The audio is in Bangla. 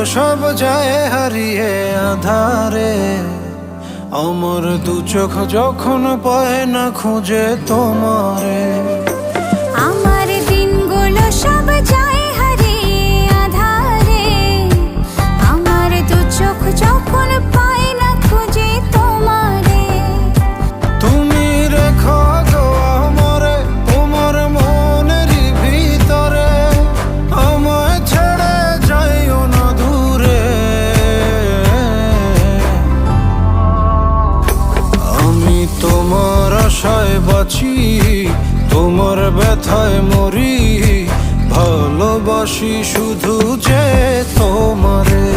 সব যায় হারিয়ে আধারে, আমার দু চোখ যখন পায় না খুঁজে তোমারে। আমার দিনগুলো সব যায় হারিয়ে আধারে, আমার দু চোখ যখন পায় না খুঁজে তোমারে। তুমি রেখো গো আমারে তোমার মনেরই ভিতরে, আমায় ছেড়ে যাইও না দূরে। আমি তোমার আশায় বাঁচি, তোমার ব্যথায় মরি, ভালোবাসি শুধু যে তোমারে।